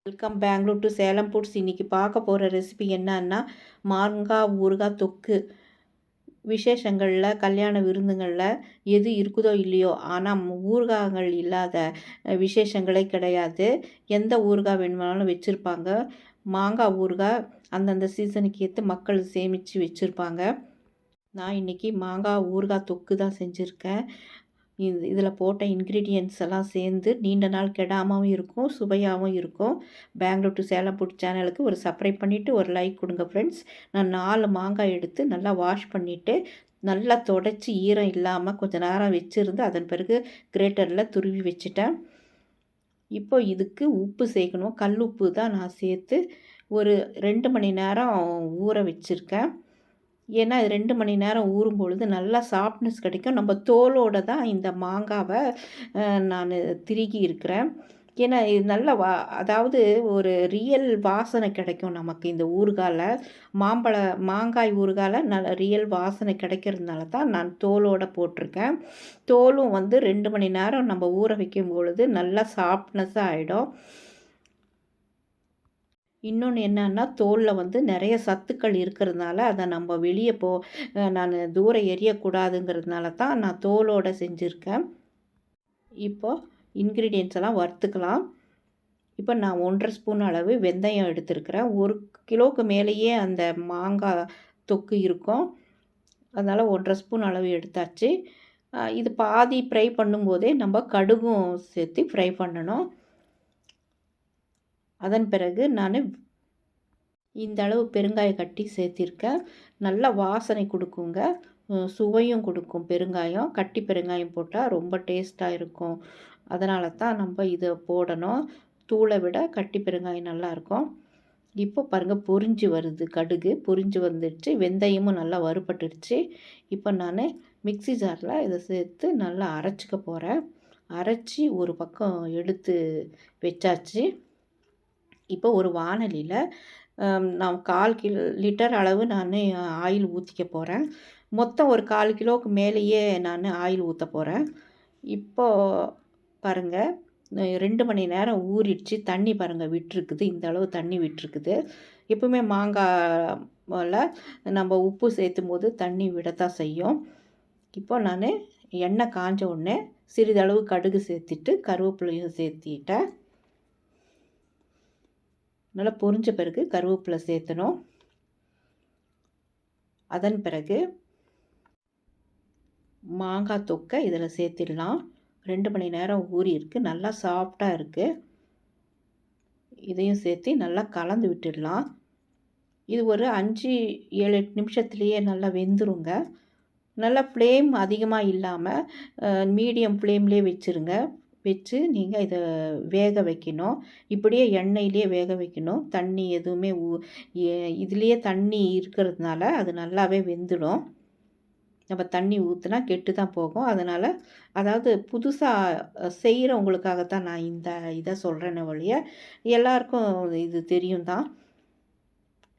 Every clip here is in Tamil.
Welcome Bangalore to Salem foods. இன்றைக்கி பார்க்க போகிற ரெசிபி என்னன்னா மாங்காய் ஊறுகாய் தொக்கு. விசேஷங்களில், கல்யாண விருந்துகளில் எது இருக்குதோ இல்லையோ, ஆனால் ஊறுகாய்கள் இல்லாத விசேஷங்களே கிடையாது. எந்த ஊறுகாய் வேணுமானாலும் வச்சுருப்பாங்க. மாங்காய் ஊறுகாய் அந்தந்த சீசனுக்கு ஏற்ற மக்கள் சேமித்து வச்சுருப்பாங்க. நான் இன்றைக்கி மாங்காய் ஊறுகாய் தொக்கு தான் செஞ்சுருக்கேன். இதில் போட்ட இன்க்ரீடியன்ட்ஸ் எல்லாம் சேர்ந்து நீண்ட நாள் கெடாமவும் இருக்கும், சுவையாகவும் இருக்கும். பெங்களூர் டு சேலம் ஃபுட் சேனலுக்கு ஒரு சப்ஸ்கிரைப் பண்ணிவிட்டு ஒரு லைக் கொடுங்க ஃப்ரெண்ட்ஸ். நான் 4 மாங்காய் எடுத்து நல்லா வாஷ் பண்ணிவிட்டு நல்லா தொடச்சி ஈரம் இல்லாமல் கொஞ்சம் நேரம் வச்சுருந்து அதன் பிறகு கிரேட்டரில் துருவி வச்சுட்டேன். இப்போ இதுக்கு உப்பு சேர்க்கணும். கல் உப்பு தான் நான் சேர்த்து ஒரு 2 மணி நேரம் ஊற வச்சுருக்கேன். ஏன்னா இது 2 மணி நேரம் ஊறும் பொழுது நல்லா சாஃப்ட்னஸ் கிடைக்கும். நம்ம தோலோடு தான் இந்த மாங்காவை நான் திருகி இருக்கிறேன். ஏன்னா இது நல்ல அதாவது ஒரு ரியல் வாசனை கிடைக்கும் நமக்கு இந்த ஊறுகாயில். மாங்காய் ஊறுகாயில் நல்ல ரியல் வாசனை கிடைக்கிறதுனால தான் நான் தோலோடு போட்டிருக்கேன். தோலும் வந்து 2 மணி நேரம் நம்ம ஊற வைக்கும் பொழுது நல்லா சாஃப்ட்னஸ்ஸாக ஆகிடும். இன்னொன்று என்னன்னா, தோலில் வந்து நிறைய சத்துக்கள் இருக்கிறதுனால அதை நம்ம வெளியே நான் தூரம் எறியக்கூடாதுங்கிறதுனால தான் நான் தோலோடு செஞ்சுருக்கேன். இப்போது இன்க்ரீடியன்ட்ஸ் எல்லாம் வறுத்துக்கலாம். இப்போ நான் 1½ ஸ்பூன் அளவு வெந்தயம் எடுத்துருக்கிறேன். 1 கிலோவுக்கு மேலேயே அந்த மாங்காய் தொக்கு இருக்கும். அதனால் 1½ ஸ்பூன் அளவு எடுத்தாச்சு. இது பாதி ஃப்ரை பண்ணும்போதே நம்ம கடுகும் சேர்த்து ஃப்ரை பண்ணணும். அதன் பிறகு நான் இந்த அளவு பெருங்காய கட்டி சேர்த்திருக்கேன். நல்லா வாசனை கொடுக்குங்க, சுவையும் கொடுக்கும். பெருங்காயம், கட்டி பெருங்காயம் போட்டால் ரொம்ப டேஸ்ட்டாக இருக்கும். அதனால தான் நம்ம இதை போடணும். தூளை விட கட்டி பெருங்காயம் நல்லாயிருக்கும். இப்போ பாருங்கள், பொரிஞ்சு வருது. கடுகு பொரிஞ்சு வந்துடுச்சு. வெந்தயமும் நல்லா வறுபட்டுடுச்சு. இப்போ நான் மிக்ஸி ஜாரில் இதை சேர்த்து நல்லா அரைச்சிக்க போகிறேன். அரைச்சி ஒரு பக்கம் எடுத்து வச்சாச்சு. இப்போ ஒரு வாணலியில் நான் 1/4 லிட்டர் அளவு நான் ஆயில் ஊற்றிக்க போகிறேன். மொத்தம் ஒரு 1/4 கிலோவுக்கு மேலேயே நான் ஆயில் ஊற்ற போகிறேன். இப்போது பாருங்கள், 2 மணி நேரம் ஊறிடுச்சு. தண்ணி பாருங்கள் விட்டுருக்குது. இந்த அளவு தண்ணி விட்டுருக்குது. எப்பவுமே மாங்காயில் நம்ம உப்பு சேர்த்தும் போது தண்ணி விடத்தான் செய்யும். இப்போ நான் எண்ணெய் காஞ்ச உடனே சிறிதளவு கடுகு சேர்த்துட்டு கருவேப்பிலையும் சேர்த்திட்டேன். நல்லா பொரிஞ்ச பிறகு கருவேப்பிலை சேர்த்தணும். அதன் பிறகு மாங்காய் தொக்கை இதில் சேர்த்திடலாம். 2 மணி நேரம் ஊறி இருக்குது, நல்லா சாஃப்டாக இருக்குது. இதையும் சேர்த்து நல்லா கலந்து விட்டுடலாம். இது ஒரு 5-7 நிமிஷத்துலேயே நல்லா வெந்துருங்க. நல்லா ஃப்ளேம் அதிகமாக இல்லாமல் மீடியம் ஃப்ளேம்லேயே வச்சுருங்க. வச்சு நீங்கள் இதை வேக வைக்கணும். இப்படியே எண்ணெயிலே வேக வைக்கணும். தண்ணி எதுவுமே இதுலேயே தண்ணி இருக்கிறதுனால அது நல்லாவே வெந்துடும். நம்ம தண்ணி ஊற்றினா கெட்டு தான் போகும். அதனால் அதாவது புதுசாக செய்கிறவங்களுக்காகத்தான் நான் இந்த இதை சொல்கிறேன்னு ஒழிய எல்லாருக்கும் இது தெரியும் தான்.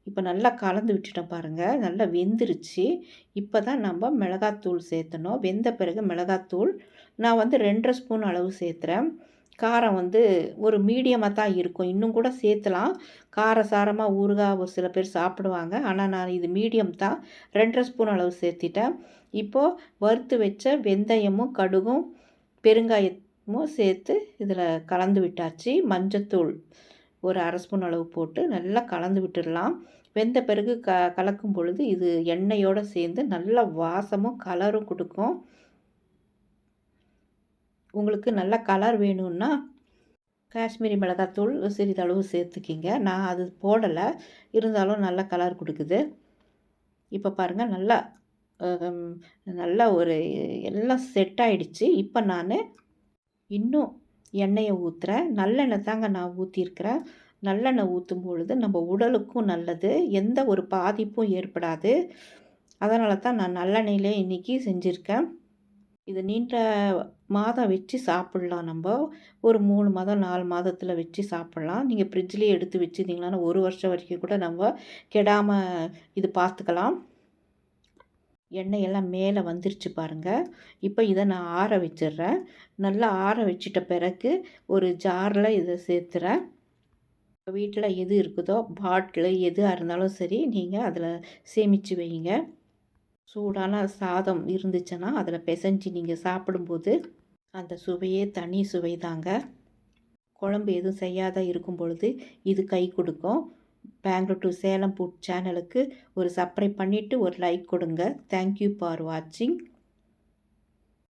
இப்போ நல்லா கலந்து விட்டுட்டோம் பாருங்கள், நல்லா வெந்துருச்சு. இப்போ தான் நம்ம மிளகாத்தூள் சேர்த்தணும். வெந்த பிறகு மிளகாத்தூள் நான் வந்து 2½ ஸ்பூன் அளவு சேர்த்துறேன். காரம் வந்து ஒரு மீடியமாக தான் இருக்கும். இன்னும் கூட சேர்த்தலாம். காரசாரமாக ஊறுகாய் ஒரு சில பேர் சாப்பிடுவாங்க. ஆனால் நான் இது மீடியம் தான். 2½ ஸ்பூன் அளவு சேர்த்திட்டேன். இப்போது வறுத்து வச்ச வெந்தயமும் கடுகும் பெருங்காயமும் சேர்த்து இதில் கலந்து விட்டாச்சு. மஞ்சத்தூள் ஒரு 1/2 ஸ்பூன் அளவு போட்டு நல்லா கலந்து விட்டுடலாம். வெந்த பிறகு கலக்கும் பொழுது இது எண்ணெயோடு சேர்ந்து நல்ல வாசமும் கலரும் கொடுக்கும். உங்களுக்கு நல்ல கலர் வேணும்னா காஷ்மீரி மிளகாத்தூள் சிறிதளவு சேர்த்துக்கிங்க. நான் அது போடலை, இருந்தாலும் நல்ல கலர் கொடுக்குது. இப்போ பாருங்கள், நல்லா ஒரு எல்லாம் செட் ஆகிடுச்சு. இப்போ நான் இன்னும் எண்ணெயை ஊற்றுறேன். நல்லெண்ணெய் தாங்க நான் ஊற்றிருக்கிறேன். நல்லெண்ணெய் ஊற்றும் பொழுது நம்ம உடலுக்கும் நல்லது, எந்த ஒரு பாதிப்பும் ஏற்படாது. அதனால தான் நான் நல்லெண்ணெயிலே இன்றைக்கி செஞ்சுருக்கேன். இது நீண்ட மாதம் வச்சு சாப்பிட்லாம். நம்ம ஒரு 3 மாதம் 4 மாதத்தில் வச்சு சாப்பிட்லாம். நீங்கள் ஃப்ரிட்ஜ்லேயே எடுத்து வச்சுருந்தீங்களான்னா 1 வருஷம் வரைக்கும் கூட நம்ம கெடாமல் இது பார்த்துக்கலாம். எண்ணெயெல்லாம் மேலே வந்துருச்சு பாருங்கள். இப்போ இதை நான் ஆற வச்சிடுறேன். நல்லா ஆற வச்சிட்ட பிறகு ஒரு ஜாரில் இதை சேர்த்துறேன். வீட்டில் எது இருக்குதோ பாட்டிலு எதுவாக இருந்தாலும் சரி நீங்கள் அதில் சேமித்து வைங்க. சூடான சாதம் இருந்துச்சுன்னா அதில் பிசைஞ்சு நீங்கள் சாப்பிடும்போது அந்த சுவையே தனி சுவை தாங்க. குழம்பு எதுவும் செய்யாத இருக்கும் பொழுது இது கை கொடுக்கும். பெங்களூர் டு சேலம் ஃபுட் சேனலுக்கு ஒரு சப்ஸ்கிரைப் பண்ணிவிட்டு ஒரு லைக் கொடுங்க. தேங்க்யூ ஃபார் வாட்சிங்.